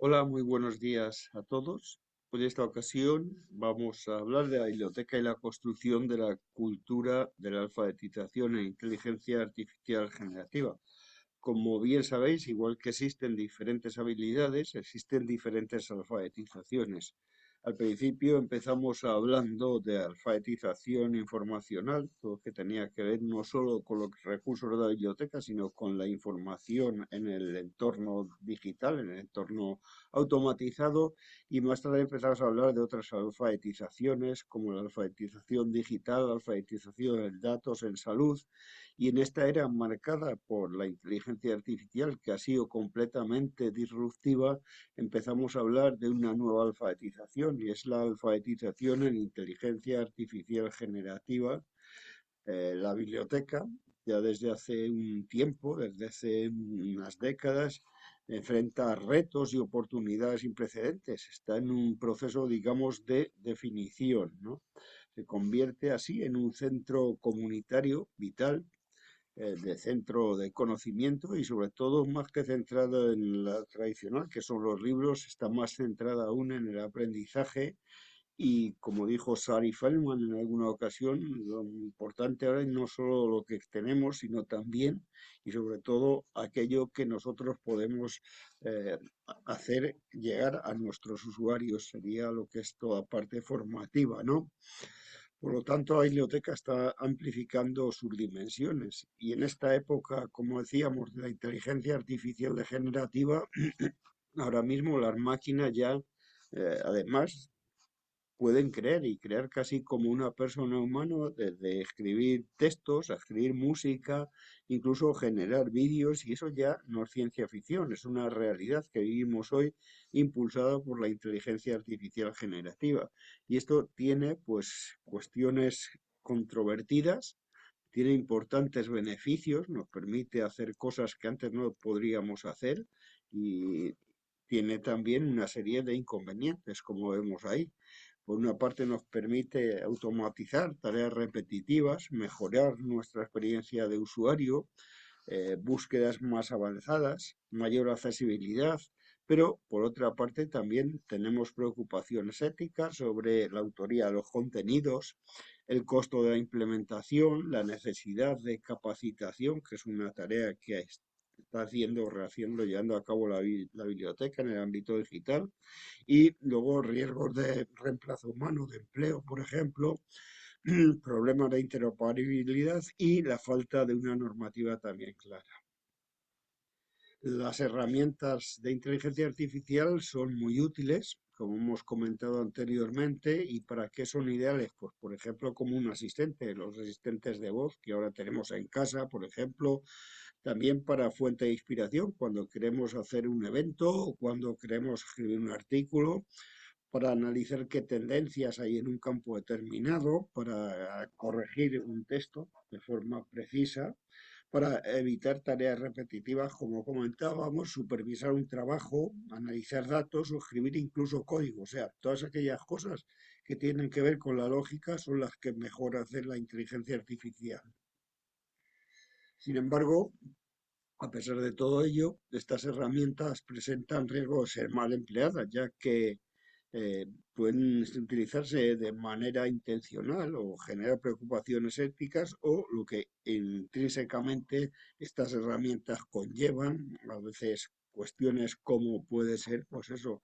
Hola, muy buenos días a todos. Pues en esta ocasión vamos a hablar de la biblioteca y la construcción de la cultura de la alfabetización e inteligencia artificial generativa. Como bien sabéis, igual que existen diferentes habilidades, existen diferentes alfabetizaciones. Al principio empezamos hablando de alfabetización informacional, todo que tenía que ver no solo con los recursos de la biblioteca, sino con la información en el entorno digital, en el entorno automatizado, y más tarde empezamos a hablar de otras alfabetizaciones, como la alfabetización digital, la alfabetización de datos en salud, y en esta era marcada por la inteligencia artificial, que ha sido completamente disruptiva, empezamos a hablar de una nueva alfabetización, y es la alfabetización en inteligencia artificial generativa. La biblioteca, ya desde hace un tiempo, desde hace unas décadas, enfrenta retos y oportunidades sin precedentes. Está en un proceso, digamos, de definición, ¿no? Se convierte así en un centro comunitario vital, de centro de conocimiento, y sobre todo, más que centrada en la tradicional, que son los libros, está más centrada aún en el aprendizaje. Y como dijo Sari Feldman en alguna ocasión, lo importante ahora es no solo lo que tenemos, sino también y sobre todo aquello que nosotros podemos eh, hacer llegar a nuestros usuarios. Sería lo que es toda parte formativa, ¿no? Por lo tanto, la biblioteca está amplificando sus dimensiones, y en esta época, como decíamos, de la inteligencia artificial degenerativa, ahora mismo las máquinas ya, además, pueden creer y crear casi como una persona humana, desde escribir textos a escribir música, incluso generar vídeos, y eso ya no es ciencia ficción, es una realidad que vivimos hoy, impulsada por la inteligencia artificial generativa. Y esto tiene pues cuestiones controvertidas, tiene importantes beneficios, nos permite hacer cosas que antes no podríamos hacer, y tiene también una serie de inconvenientes, como vemos ahí. Por una parte, nos permite automatizar tareas repetitivas, mejorar nuestra experiencia de usuario, búsquedas más avanzadas, mayor accesibilidad, pero por otra parte también tenemos preocupaciones éticas sobre la autoría de los contenidos, el costo de la implementación, la necesidad de capacitación, que es una tarea que está rehaciendo, llevando a cabo la biblioteca en el ámbito digital, y luego riesgos de reemplazo humano, de empleo, por ejemplo, problemas de interoperabilidad y la falta de una normativa también clara. Las herramientas de inteligencia artificial son muy útiles, como hemos comentado anteriormente. ¿Y para qué son ideales? Pues, por ejemplo, como un asistente, los asistentes de voz que ahora tenemos en casa, por ejemplo, también para fuente de inspiración, cuando queremos hacer un evento o cuando queremos escribir un artículo, para analizar qué tendencias hay en un campo determinado, para corregir un texto de forma precisa, para evitar tareas repetitivas, como comentábamos, supervisar un trabajo, analizar datos o escribir incluso código. O sea, todas aquellas cosas que tienen que ver con la lógica son las que mejor hace la inteligencia artificial. Sin embargo, a pesar de todo ello, estas herramientas presentan riesgo de ser mal empleadas, ya que pueden utilizarse de manera intencional o generar preocupaciones éticas, o lo que intrínsecamente estas herramientas conllevan, a veces cuestiones como puede ser, pues eso,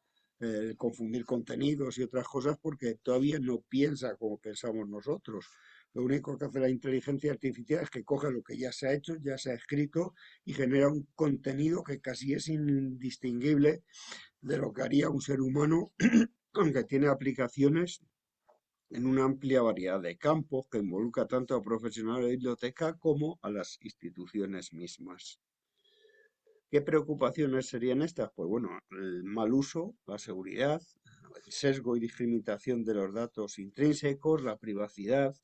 confundir contenidos y otras cosas, porque todavía no piensa como pensamos nosotros. Lo único que hace la inteligencia artificial es que coge lo que ya se ha hecho, ya se ha escrito, y genera un contenido que casi es indistinguible de lo que haría un ser humano, aunque tiene aplicaciones en una amplia variedad de campos que involucra tanto a profesionales de biblioteca como a las instituciones mismas. ¿Qué preocupaciones serían estas? Pues bueno, el mal uso, la seguridad, el sesgo y discriminación de los datos intrínsecos, la privacidad,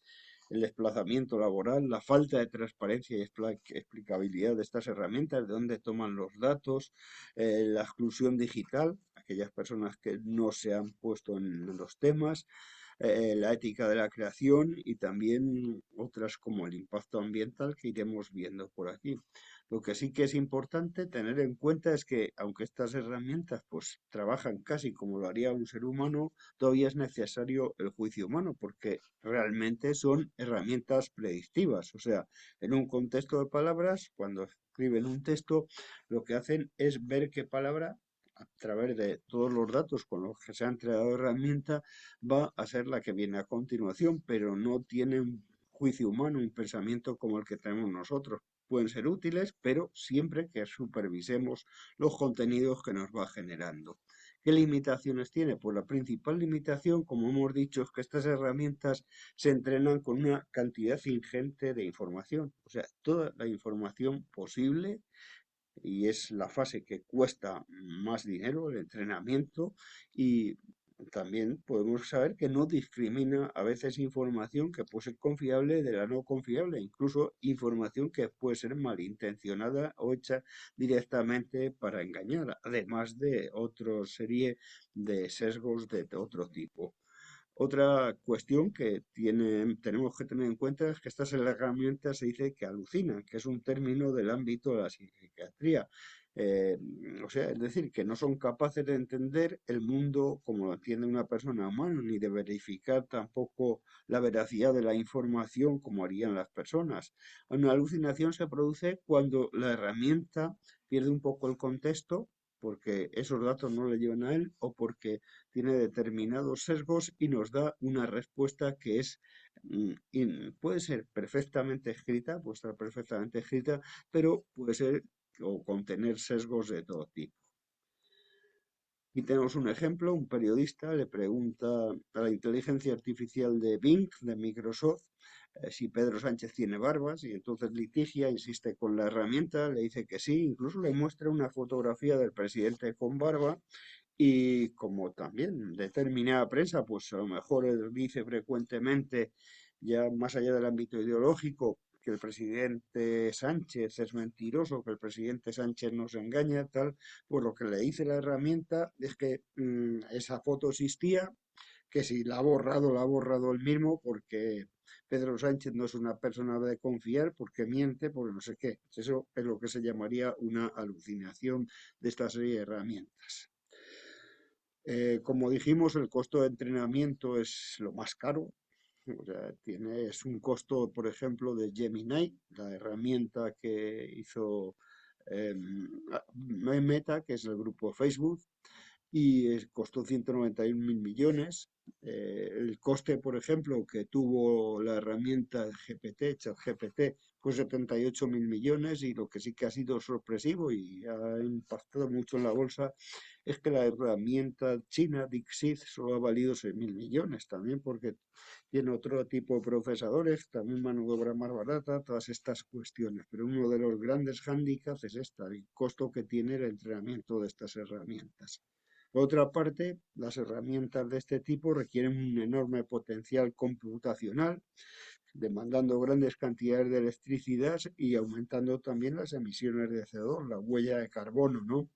el desplazamiento laboral, la falta de transparencia y explicabilidad de estas herramientas, de dónde toman los datos, la exclusión digital, aquellas personas que no se han puesto en los temas, la ética de la creación, y también otras como el impacto ambiental, que iremos viendo por aquí. Lo que sí que es importante tener en cuenta es que, aunque estas herramientas pues trabajan casi como lo haría un ser humano, todavía es necesario el juicio humano, porque realmente son herramientas predictivas. O sea, en un contexto de palabras, cuando escriben un texto, lo que hacen es ver qué palabra, a través de todos los datos con los que se ha entregado la herramienta, va a ser la que viene a continuación, pero no tiene un juicio humano, un pensamiento como el que tenemos nosotros. Pueden ser útiles, pero siempre que supervisemos los contenidos que nos va generando. ¿Qué limitaciones tiene? Pues la principal limitación, como hemos dicho, es que estas herramientas se entrenan con una cantidad ingente de información. O sea, toda la información posible, y es la fase que cuesta más dinero, el entrenamiento, y también podemos saber que no discrimina a veces información que puede ser confiable de la no confiable, incluso información que puede ser malintencionada o hecha directamente para engañar, además de otra serie de sesgos de otro tipo. Otra cuestión que tenemos que tener en cuenta es que estas herramientas se dice que alucinan, que es un término del ámbito de la psiquiatría. Eh, o sea, es decir, que no son capaces de entender el mundo como lo entiende una persona humana, ni de verificar tampoco la veracidad de la información como harían las personas. Una alucinación se produce cuando la herramienta pierde un poco el contexto, porque esos datos no le llevan a él o porque tiene determinados sesgos y nos da una respuesta que es, puede ser perfectamente escrita, puede estar perfectamente escrita, pero puede ser o contener sesgos de todo tipo. Aquí tenemos un ejemplo, un periodista le pregunta a la inteligencia artificial de Bing, de Microsoft, si Pedro Sánchez tiene barbas, y entonces Leticia insiste con la herramienta, le dice que sí, incluso le muestra una fotografía del presidente con barba, y como también determinada prensa, pues a lo mejor dice frecuentemente, ya más allá del ámbito ideológico, que el presidente Sánchez es mentiroso, que el presidente Sánchez nos engaña, tal, pues lo que le dice la herramienta es que esa foto existía, que si la ha borrado él mismo, porque Pedro Sánchez no es una persona de confiar, porque miente, porque no sé qué. Eso es lo que se llamaría una alucinación de esta serie de herramientas. Como dijimos, el costo de entrenamiento es lo más caro. O sea, es un costo, por ejemplo, de Gemini, la herramienta que hizo Meta, que es el grupo Facebook, y costó 191.000 millones. El coste, por ejemplo, que tuvo la herramienta GPT, ChatGPT, fue 78.000 millones, y lo que sí que ha sido sorpresivo y ha impactado mucho en la bolsa es que la herramienta china DeepSeek solo ha valido 6.000 millones también, porque tiene otro tipo de procesadores, también mano de obra más barata, todas estas cuestiones. Pero uno de los grandes hándicaps es el costo que tiene el entrenamiento de estas herramientas. Por otra parte, las herramientas de este tipo requieren un enorme potencial computacional, demandando grandes cantidades de electricidad y aumentando también las emisiones de CO2, la huella de carbono, ¿no?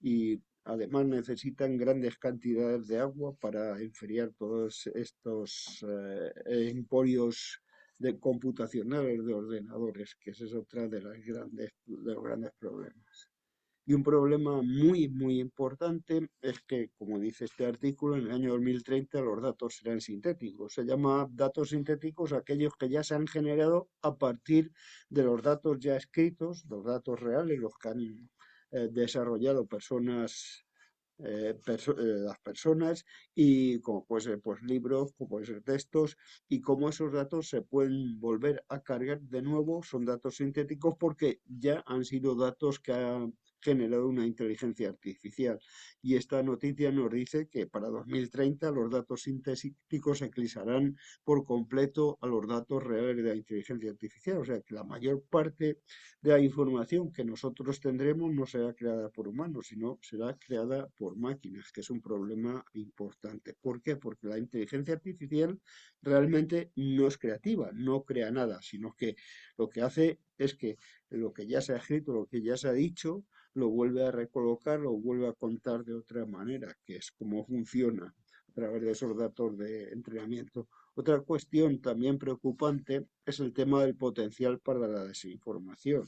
Y además necesitan grandes cantidades de agua para enfriar todos estos emporios computacionales de ordenadores, que ese es otra de los grandes problemas. Y un problema muy, muy importante es que, como dice este artículo, en el año 2030 los datos serán sintéticos. Se llama datos sintéticos aquellos que ya se han generado a partir de los datos ya escritos, los datos reales, los que han desarrollado las personas, y como puede ser pues libros, como pueden ser textos, y cómo esos datos se pueden volver a cargar de nuevo, son datos sintéticos porque ya han sido datos que ha generado una inteligencia artificial. Y esta noticia nos dice que para 2030 los datos sintéticos eclipsarán por completo a los datos reales de la inteligencia artificial. O sea que la mayor parte de la información que nosotros tendremos no será creada por humanos, sino será creada por máquinas, que es un problema importante. ¿Por qué? Porque la inteligencia artificial realmente no es creativa, no crea nada, sino que lo que hace es que lo que ya se ha escrito, lo que ya se ha dicho, lo vuelve a recolocar, lo vuelve a contar de otra manera, que es como funciona a través de esos datos de entrenamiento. Otra cuestión también preocupante es el tema del potencial para la desinformación.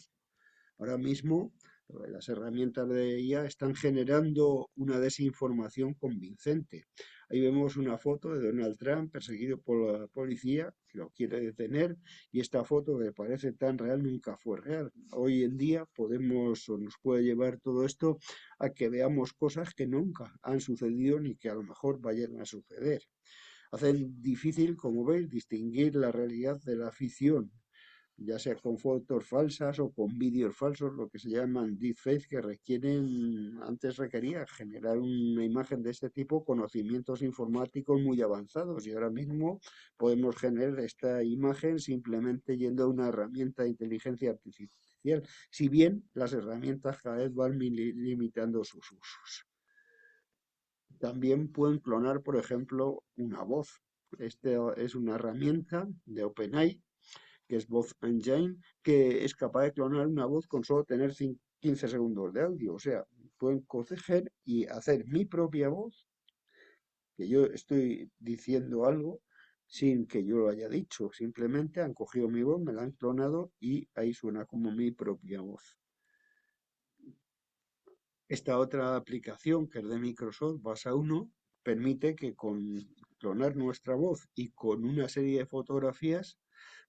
Ahora mismo las herramientas de IA están generando una desinformación convincente. Ahí vemos una foto de Donald Trump perseguido por la policía que lo quiere detener y esta foto que parece tan real nunca fue real. Hoy en día podemos o nos puede llevar todo esto a que veamos cosas que nunca han sucedido ni que a lo mejor vayan a suceder. Hacen difícil, como veis, distinguir la realidad de la ficción, ya sea con fotos falsas o con vídeos falsos, lo que se llaman deepfakes, que requieren, antes requería generar una imagen de este tipo, conocimientos informáticos muy avanzados, y ahora mismo podemos generar esta imagen simplemente yendo a una herramienta de inteligencia artificial, si bien las herramientas cada vez van limitando sus usos. También pueden clonar, por ejemplo, una voz. Este es una herramienta de OpenAI, que es Voz Engine, que es capaz de clonar una voz con solo tener 15 segundos de audio. O sea, pueden coger y hacer mi propia voz, que yo estoy diciendo algo sin que yo lo haya dicho. Simplemente han cogido mi voz, me la han clonado y ahí suena como mi propia voz. Esta otra aplicación, que es de Microsoft, Basa 1, permite que con clonar nuestra voz y con una serie de fotografías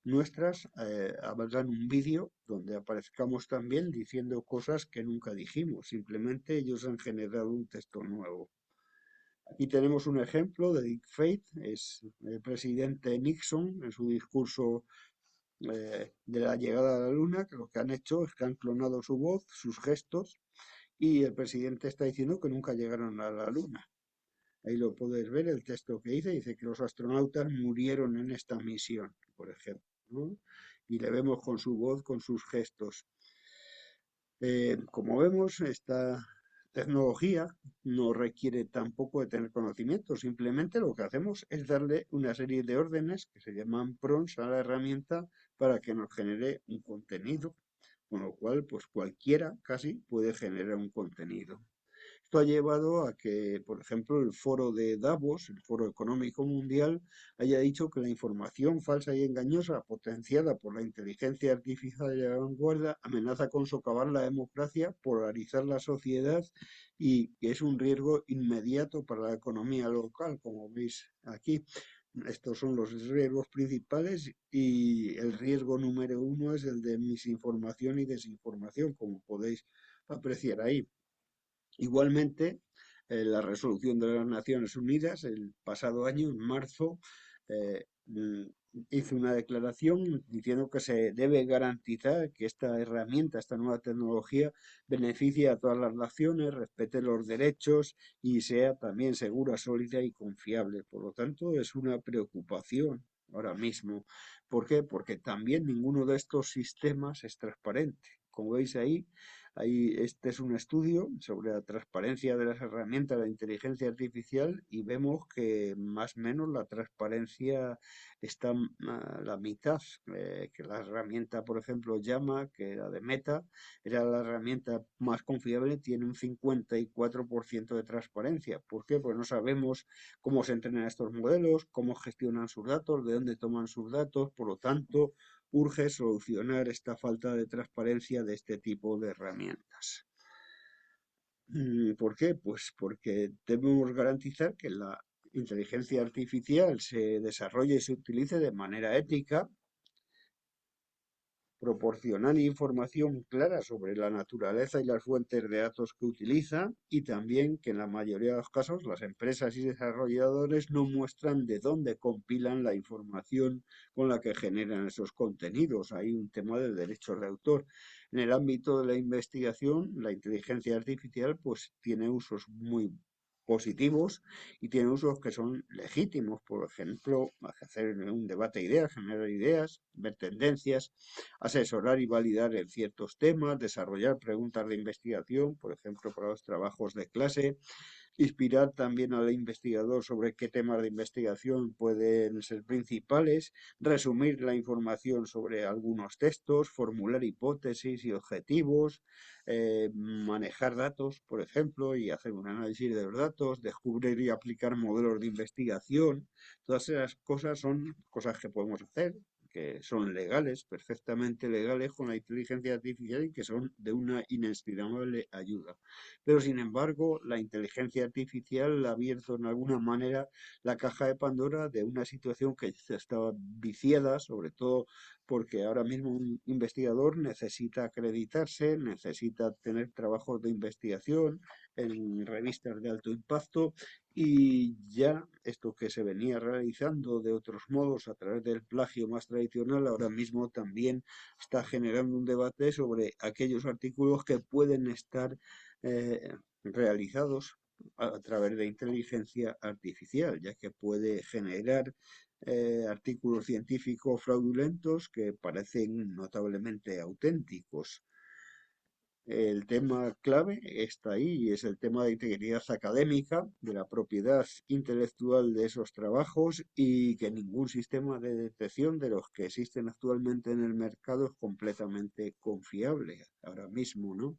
nuestras hagan un vídeo donde aparezcamos también diciendo cosas que nunca dijimos. Simplemente ellos han generado un texto nuevo. Aquí tenemos un ejemplo de deepfake. Es el presidente Nixon en su discurso de la llegada a la luna, que lo que han hecho es que han clonado su voz, sus gestos, y el presidente está diciendo que nunca llegaron a la luna. Ahí lo podéis ver, el texto que dice que los astronautas murieron en esta misión, por ejemplo, ¿no? Y le vemos con su voz, con sus gestos. Como vemos, esta tecnología no requiere tampoco de tener conocimiento, simplemente lo que hacemos es darle una serie de órdenes que se llaman prompts a la herramienta para que nos genere un contenido, con lo cual, pues cualquiera casi puede generar un contenido. Esto ha llevado a que, por ejemplo, el foro de Davos, el Foro Económico Mundial, haya dicho que la información falsa y engañosa potenciada por la inteligencia artificial de la vanguardia amenaza con socavar la democracia, polarizar la sociedad y que es un riesgo inmediato para la economía local, como veis aquí. Estos son los riesgos principales y el riesgo número uno es el de misinformación y desinformación, como podéis apreciar ahí. Igualmente, la resolución de las Naciones Unidas el pasado año, en marzo, hizo una declaración diciendo que se debe garantizar que esta herramienta, esta nueva tecnología, beneficie a todas las naciones, respete los derechos y sea también segura, sólida y confiable. Por lo tanto, es una preocupación ahora mismo. ¿Por qué? Porque también ninguno de estos sistemas es transparente. Como veis ahí, este es un estudio sobre la transparencia de las herramientas de inteligencia artificial y vemos que más o menos la transparencia está a la mitad, que la herramienta, por ejemplo, Llama, que era de Meta, era la herramienta más confiable, tiene un 54% de transparencia. ¿Por qué? Pues no sabemos cómo se entrenan estos modelos, cómo gestionan sus datos, de dónde toman sus datos, por lo tanto, urge solucionar esta falta de transparencia de este tipo de herramientas. ¿Por qué? Pues porque debemos garantizar que la inteligencia artificial se desarrolle y se utilice de manera ética, proporcionar información clara sobre la naturaleza y las fuentes de datos que utiliza y también que en la mayoría de los casos las empresas y desarrolladores no muestran de dónde compilan la información con la que generan esos contenidos. Hay un tema de derechos de autor. En el ámbito de la investigación, la inteligencia artificial pues tiene usos muy positivos y tiene usos que son legítimos, por ejemplo, hacer un debate de ideas, generar ideas, ver tendencias, asesorar y validar en ciertos temas, desarrollar preguntas de investigación, por ejemplo, para los trabajos de clase, inspirar también al investigador sobre qué temas de investigación pueden ser principales, resumir la información sobre algunos textos, formular hipótesis y objetivos, manejar datos, por ejemplo, y hacer un análisis de los datos, descubrir y aplicar modelos de investigación. Todas esas cosas son cosas que podemos hacer que son legales, perfectamente legales con la inteligencia artificial y que son de una inestimable ayuda. Pero sin embargo, la inteligencia artificial ha abierto en alguna manera la caja de Pandora de una situación que estaba viciada, sobre todo porque ahora mismo un investigador necesita acreditarse, necesita tener trabajos de investigación en revistas de alto impacto y ya esto que se venía realizando de otros modos a través del plagio más tradicional, ahora mismo también está generando un debate sobre aquellos artículos que pueden estar realizados a través de inteligencia artificial, ya que puede generar artículos científicos fraudulentos que parecen notablemente auténticos. El tema clave está ahí y es el tema de integridad académica, de la propiedad intelectual de esos trabajos y que ningún sistema de detección de los que existen actualmente en el mercado es completamente confiable ahora mismo, ¿no?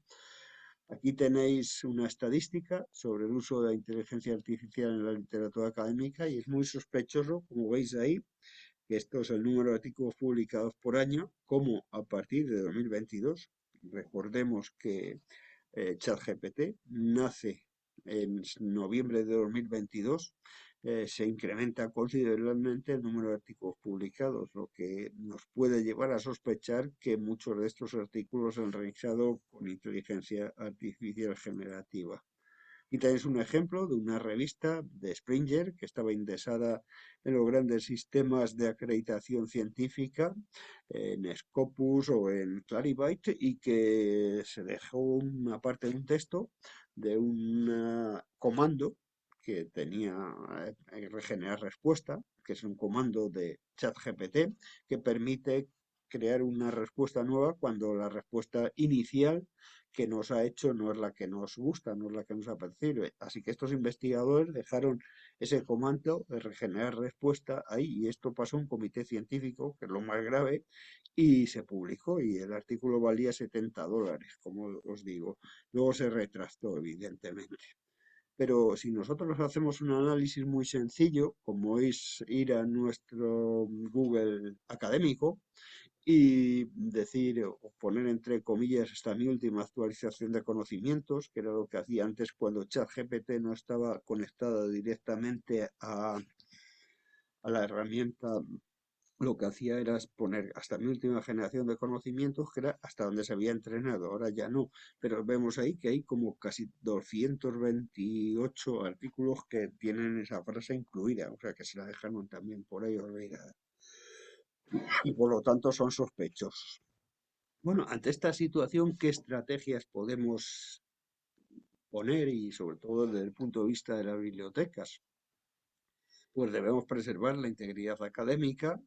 Aquí tenéis una estadística sobre el uso de la inteligencia artificial en la literatura académica y es muy sospechoso, como veis ahí, que esto es el número de artículos publicados por año, como a partir de 2022, recordemos que ChatGPT nace en noviembre de 2022, se incrementa considerablemente el número de artículos publicados, lo que nos puede llevar a sospechar que muchos de estos artículos se han realizado con inteligencia artificial generativa. Y tenéis un ejemplo de una revista de Springer que estaba indexada en los grandes sistemas de acreditación científica, en Scopus o en Clarivate, y que se dejó una parte de un texto de un comando que tenía regenerar respuesta, que es un comando de ChatGPT que permite crear una respuesta nueva cuando la respuesta inicial que nos ha hecho no es la que nos gusta, no es la que nos apercibe. Así que estos investigadores dejaron ese comando de regenerar respuesta ahí y esto pasó a un comité científico, que es lo más grave, y se publicó y el artículo valía $70, como os digo. Luego se retractó, evidentemente. Pero si nosotros hacemos un análisis muy sencillo, como es ir a nuestro Google académico, y decir o poner entre comillas esta mi última actualización de conocimientos, que era lo que hacía antes cuando ChatGPT no estaba conectada directamente a la herramienta. Lo que hacía era poner hasta mi última generación de conocimientos, que era hasta donde se había entrenado, ahora ya no, pero vemos ahí que hay como casi 228 artículos que tienen esa frase incluida, o sea que se la dejaron también por ahí olvidada y por lo tanto son sospechosos. Bueno, ante esta situación, ¿qué estrategias podemos poner y sobre todo desde el punto de vista de las bibliotecas? Pues debemos preservar la integridad académica.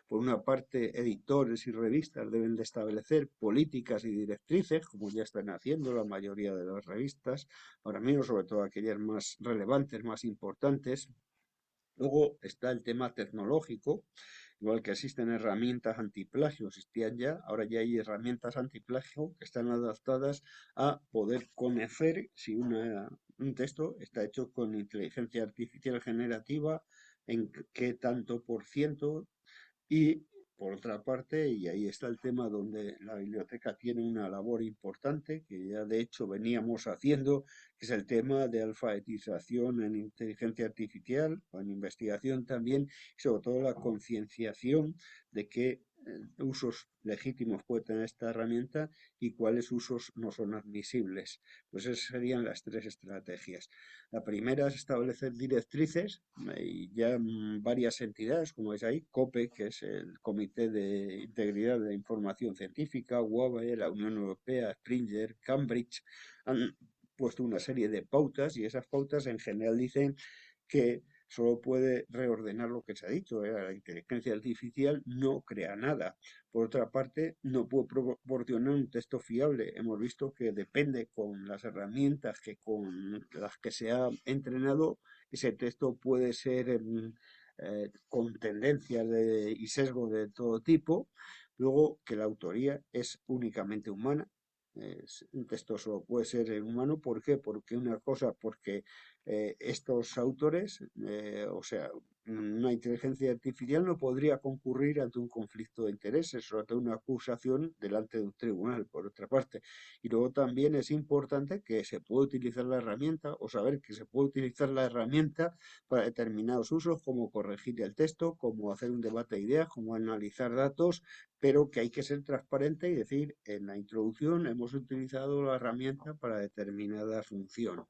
Por una parte, editores y revistas deben de establecer políticas y directrices, como ya están haciendo la mayoría de las revistas, ahora mismo sobre todo aquellas más relevantes, más importantes. Luego está el tema tecnológico, igual que existen herramientas antiplagio, existían ya, ahora ya hay herramientas antiplagio que están adaptadas a poder conocer si un texto está hecho con inteligencia artificial generativa, en qué tanto por ciento y por otra parte, y ahí está el tema donde la biblioteca tiene una labor importante, que ya de hecho veníamos haciendo, que es el tema de alfabetización en inteligencia artificial, o en investigación también, y sobre todo la concienciación de qué usos legítimos puede tener esta herramienta y cuáles usos no son admisibles. Pues esas serían las tres estrategias. La primera es establecer directrices y ya varias entidades, como es ahí, COPE, que es el Comité de Integridad de la Información Científica, UAVE, la Unión Europea, Springer, Cambridge, han puesto una serie de pautas y esas pautas en general dicen que solo puede reordenar lo que se ha dicho. La inteligencia artificial no crea nada. Por otra parte, no puede proporcionar un texto fiable. Hemos visto que depende con las herramientas que con las que se ha entrenado, ese texto puede ser con tendencias y sesgo de todo tipo. Luego, que la autoría es únicamente humana. Un texto solo puede ser humano. ¿Por qué? Porque una cosa, porque estos autores, o sea, una inteligencia artificial no podría concurrir ante un conflicto de intereses o ante una acusación delante de un tribunal, por otra parte. Y luego también es importante que se puede utilizar la herramienta o saber que se puede utilizar la herramienta para determinados usos, como corregir el texto, como hacer un debate de ideas, como analizar datos, pero que hay que ser transparente y decir, en la introducción hemos utilizado la herramienta para determinada función.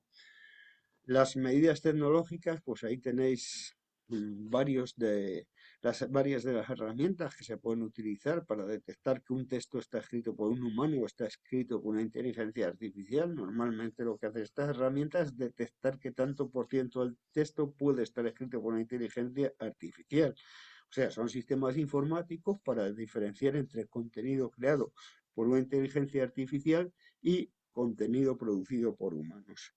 Las medidas tecnológicas, pues ahí tenéis varias de las herramientas que se pueden utilizar para detectar que un texto está escrito por un humano o está escrito por una inteligencia artificial. Normalmente lo que hace esta herramienta es detectar qué tanto por ciento del texto puede estar escrito por una inteligencia artificial. O sea, son sistemas informáticos para diferenciar entre contenido creado por una inteligencia artificial y contenido producido por humanos.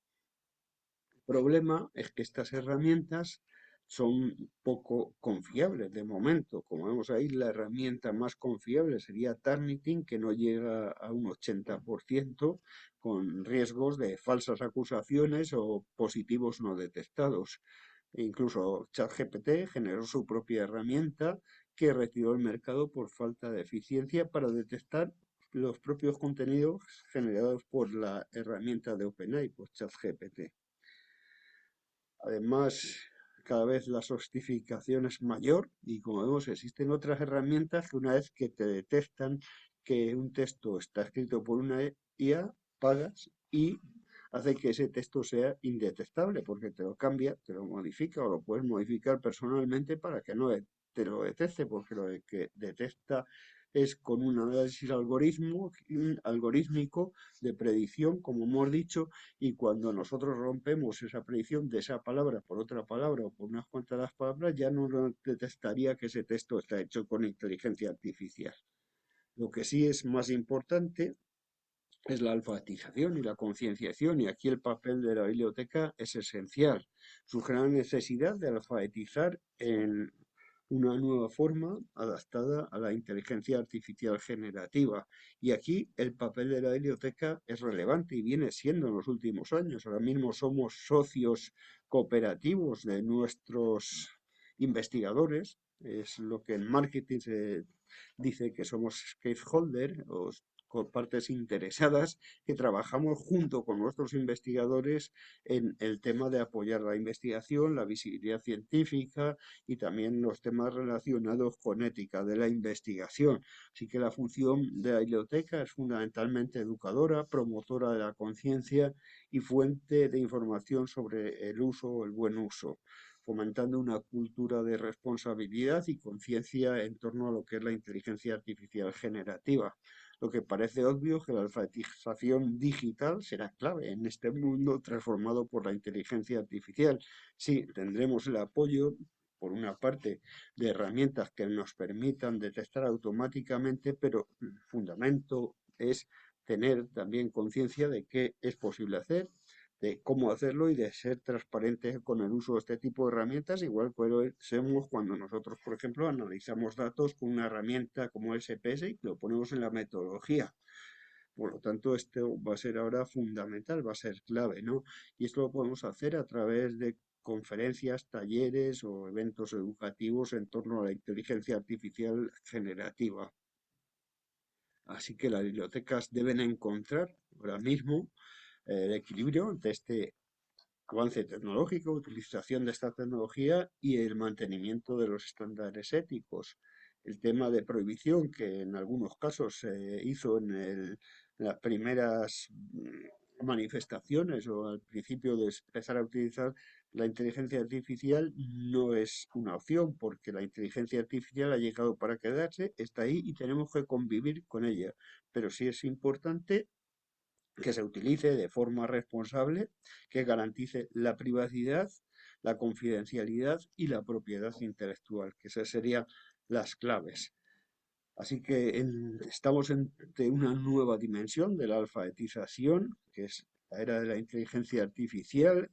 Problema es que estas herramientas son poco confiables de momento. Como vemos ahí, la herramienta más confiable sería Turnitin, que no llega a un 80%, con riesgos de falsas acusaciones o positivos no detectados. E incluso ChatGPT generó su propia herramienta que retiró el mercado por falta de eficiencia para detectar los propios contenidos generados por la herramienta de OpenAI, por ChatGPT. Además, cada vez la sofisticación es mayor y como vemos existen otras herramientas que una vez que te detectan que un texto está escrito por una IA, pagas y hace que ese texto sea indetectable porque te lo cambia, te lo modifica o lo puedes modificar personalmente para que no te lo detecte porque lo que detecta es con un análisis algorítmico de predicción, como hemos dicho, y cuando nosotros rompemos esa predicción de esa palabra por otra palabra o por unas cuantas de las palabras, ya no nos detectaría que ese texto está hecho con inteligencia artificial. Lo que sí es más importante es la alfabetización y la concienciación, y aquí el papel de la biblioteca es esencial. Su gran necesidad de alfabetizar en una nueva forma adaptada a la inteligencia artificial generativa. Y aquí el papel de la biblioteca es relevante y viene siendo en los últimos años. Ahora mismo somos socios cooperativos de nuestros investigadores. Es lo que en marketing se dice que somos stakeholder o partes interesadas que trabajamos junto con nuestros investigadores en el tema de apoyar la investigación, la visibilidad científica y también los temas relacionados con ética de la investigación. Así que la función de la biblioteca es fundamentalmente educadora, promotora de la conciencia y fuente de información sobre el uso o el buen uso, fomentando una cultura de responsabilidad y conciencia en torno a lo que es la inteligencia artificial generativa. Lo que parece obvio es que la alfabetización digital será clave en este mundo transformado por la inteligencia artificial. Sí, tendremos el apoyo, por una parte, de herramientas que nos permitan detectar automáticamente, pero el fundamento es tener también conciencia de qué es posible hacer, de cómo hacerlo y de ser transparentes con el uso de este tipo de herramientas, igual que lo hacemos cuando nosotros, por ejemplo, analizamos datos con una herramienta como SPS y lo ponemos en la metodología. Por lo tanto, esto va a ser ahora fundamental, va a ser clave, ¿no? Y esto lo podemos hacer a través de conferencias, talleres o eventos educativos en torno a la inteligencia artificial generativa. Así que las bibliotecas deben encontrar ahora mismo el equilibrio entre este avance tecnológico, utilización de esta tecnología y el mantenimiento de los estándares éticos. El tema de prohibición que en algunos casos se hizo en las primeras manifestaciones o al principio de empezar a utilizar la inteligencia artificial no es una opción porque la inteligencia artificial ha llegado para quedarse, está ahí y tenemos que convivir con ella. Pero sí es importante que se utilice de forma responsable, que garantice la privacidad, la confidencialidad y la propiedad intelectual, que esas serían las claves. Así que estamos ante una nueva dimensión de la alfabetización, que es la era de la inteligencia artificial,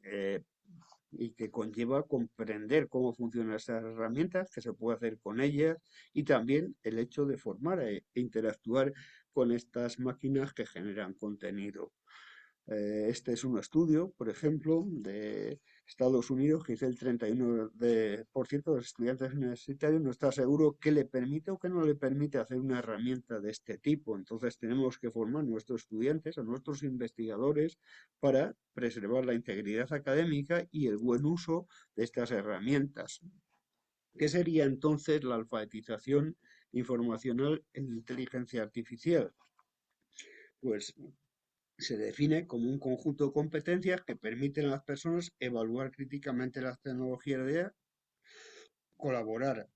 y que conlleva comprender cómo funcionan estas herramientas, qué se puede hacer con ellas y también el hecho de formar e interactuar con estas máquinas que generan contenido. Este es un estudio, por ejemplo, de Estados Unidos, que dice el 31% de los estudiantes universitarios no está seguro qué le permite o qué no le permite hacer una herramienta de este tipo. Entonces tenemos que formar a nuestros estudiantes, a nuestros investigadores, para preservar la integridad académica y el buen uso de estas herramientas. ¿Qué sería entonces la alfabetización informacional en inteligencia artificial? Pues se define como un conjunto de competencias que permiten a las personas evaluar críticamente las tecnologías de IA, colaborar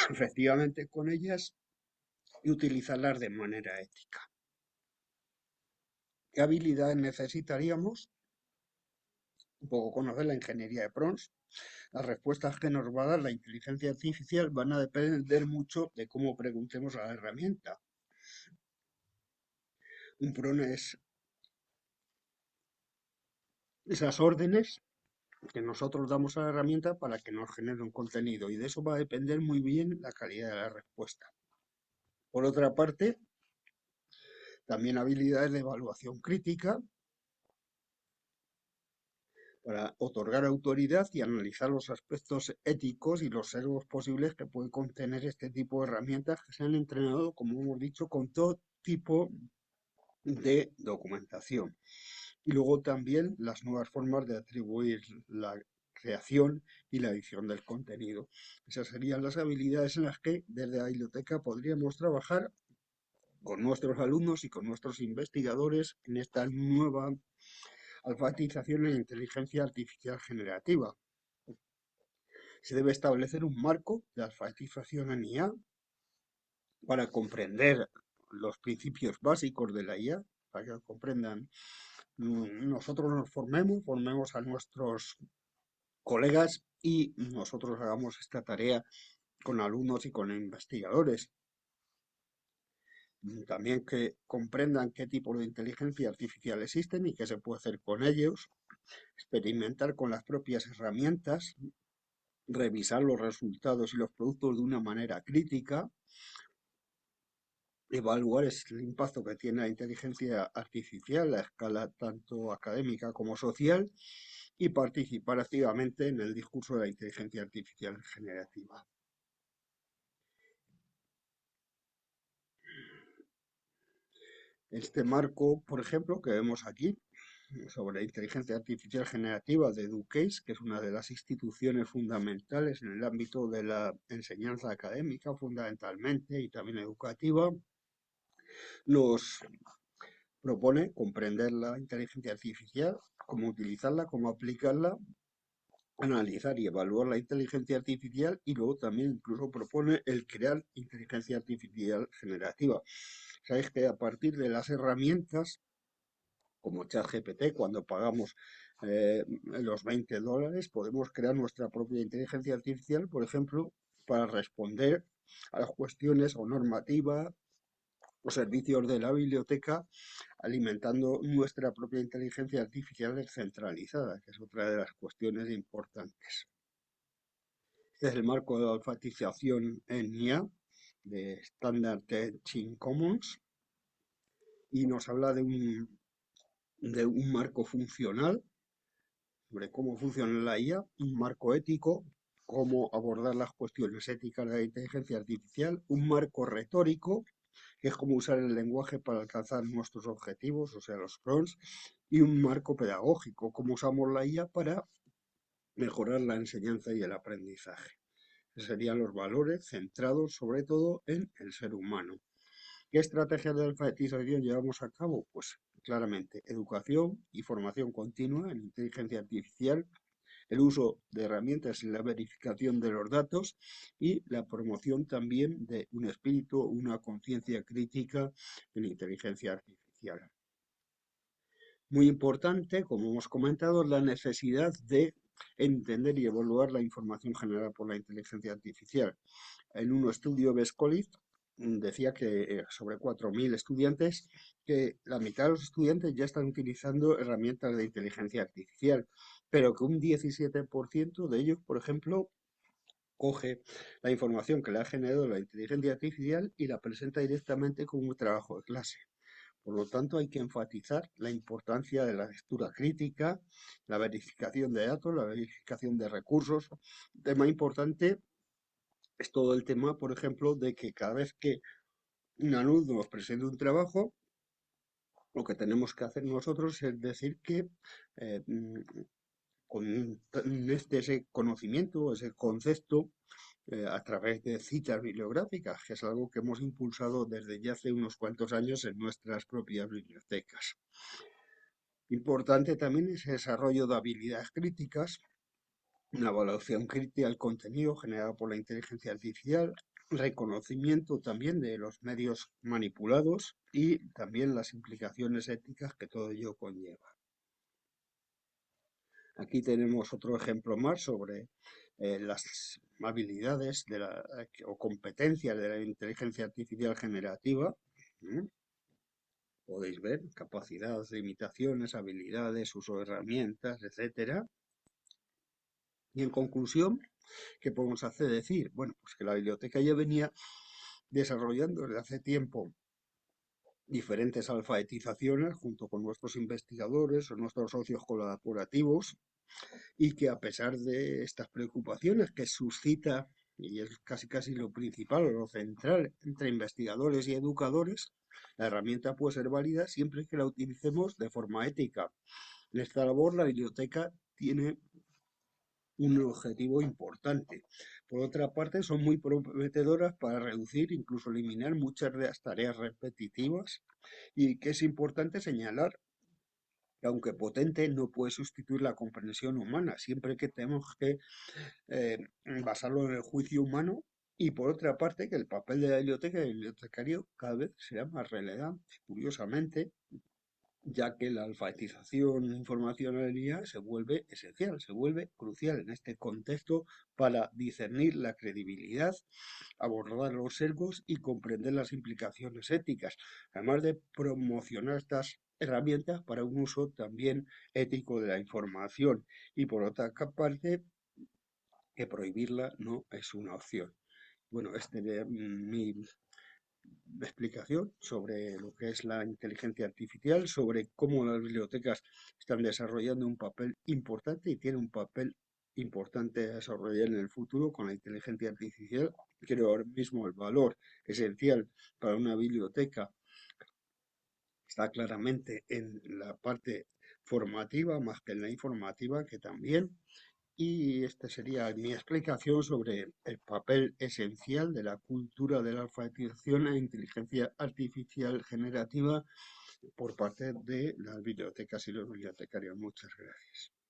efectivamente con ellas y utilizarlas de manera ética. ¿Qué habilidades necesitaríamos? Un poco conocer la ingeniería de prompts. Las respuestas que nos va a dar la inteligencia artificial van a depender mucho de cómo preguntemos a la herramienta. Un prompt es esas órdenes que nosotros damos a la herramienta para que nos genere un contenido, y de eso va a depender muy bien la calidad de la respuesta. Por otra parte, también habilidades de evaluación crítica para otorgar autoridad y analizar los aspectos éticos y los sesgos posibles que puede contener este tipo de herramientas que se han entrenado, como hemos dicho, con todo tipo de documentación. Y luego también las nuevas formas de atribuir la creación y la edición del contenido. Esas serían las habilidades en las que desde la biblioteca podríamos trabajar con nuestros alumnos y con nuestros investigadores en esta nueva alfabetización en inteligencia artificial generativa. Se debe establecer un marco de alfabetización en IA para comprender los principios básicos de la IA, para que comprendan. Nosotros nos formemos a nuestros colegas y nosotros hagamos esta tarea con alumnos y con investigadores. También que comprendan qué tipo de inteligencia artificial existen y qué se puede hacer con ellos, experimentar con las propias herramientas, revisar los resultados y los productos de una manera crítica, evaluar el impacto que tiene la inteligencia artificial a escala tanto académica como social y participar activamente en el discurso de la inteligencia artificial generativa. Este marco, por ejemplo, que vemos aquí, sobre inteligencia artificial generativa de Educase, que es una de las instituciones fundamentales en el ámbito de la enseñanza académica, fundamentalmente, y también educativa, nos propone comprender la inteligencia artificial, cómo utilizarla, cómo aplicarla, analizar y evaluar la inteligencia artificial, y luego también incluso propone el crear inteligencia artificial generativa. Sabéis que a partir de las herramientas como ChatGPT, cuando pagamos los $20, podemos crear nuestra propia inteligencia artificial, por ejemplo, para responder a las cuestiones o normativa o servicios de la biblioteca, alimentando nuestra propia inteligencia artificial descentralizada, que es otra de las cuestiones importantes. Este es el marco de alfabetización en IA de Standard Teaching Commons y nos habla de un marco funcional sobre cómo funciona la IA, un marco ético, cómo abordar las cuestiones éticas de la inteligencia artificial, un marco retórico, que es cómo usar el lenguaje para alcanzar nuestros objetivos, o sea, los prompts, y un marco pedagógico, cómo usamos la IA para mejorar la enseñanza y el aprendizaje. Esos serían los valores centrados sobre todo en el ser humano. ¿Qué estrategias de alfabetización llevamos a cabo? Pues claramente educación y formación continua en inteligencia artificial, el uso de herramientas y la verificación de los datos y la promoción también de un espíritu, una conciencia crítica en inteligencia artificial. Muy importante, como hemos comentado, la necesidad de entender y evaluar la información generada por la inteligencia artificial. En un estudio Bescolit decía que sobre 4.000 estudiantes, que la mitad de los estudiantes ya están utilizando herramientas de inteligencia artificial, pero que un 17% de ellos, por ejemplo, coge la información que le ha generado la inteligencia artificial y la presenta directamente como un trabajo de clase. Por lo tanto, hay que enfatizar la importancia de la lectura crítica, la verificación de datos, la verificación de recursos. Un tema importante es todo el tema, por ejemplo, de que cada vez que un alumno nos presente un trabajo, lo que tenemos que hacer nosotros es decir que eh, mm, con ese conocimiento, ese concepto, a través de citas bibliográficas, que es algo que hemos impulsado desde ya hace unos cuantos años en nuestras propias bibliotecas. Importante también es el desarrollo de habilidades críticas, una evaluación crítica del contenido generado por la inteligencia artificial, reconocimiento también de los medios manipulados y también las implicaciones éticas que todo ello conlleva. Aquí tenemos otro ejemplo más sobre las habilidades o competencias de la inteligencia artificial generativa. ¿Mm? Podéis ver capacidades, limitaciones, habilidades, uso de herramientas, etcétera. Y en conclusión, ¿qué podemos hacer? Decir, bueno, pues que la biblioteca ya venía desarrollando desde hace tiempo diferentes alfabetizaciones junto con nuestros investigadores o nuestros socios colaborativos y que a pesar de estas preocupaciones que suscita, y es casi casi lo principal o lo central entre investigadores y educadores, la herramienta puede ser válida siempre que la utilicemos de forma ética. En esta labor la biblioteca tiene un objetivo importante. Por otra parte, son muy prometedoras para reducir, incluso eliminar muchas de las tareas repetitivas y que es importante señalar que aunque potente no puede sustituir la comprensión humana, siempre que tenemos que eh, basarlo en el juicio humano. Y por otra parte, que el papel de la biblioteca y del bibliotecario cada vez será más relevante. Curiosamente, ya que la alfabetización informacional se vuelve esencial, se vuelve crucial en este contexto para discernir la credibilidad, abordar los sesgos y comprender las implicaciones éticas, además de promocionar estas herramientas para un uso también ético de la información. Y por otra parte, que prohibirla no es una opción. Bueno, este es mi explicación sobre lo que es la inteligencia artificial, sobre cómo las bibliotecas están desarrollando un papel importante y tienen un papel importante a desarrollar en el futuro con la inteligencia artificial. Creo ahora mismo el valor esencial para una biblioteca está claramente en la parte formativa más que en la informativa, que también. Y esta sería mi explicación sobre el papel esencial de la cultura de la alfabetización e inteligencia artificial generativa por parte de las bibliotecas y los bibliotecarios. Muchas gracias.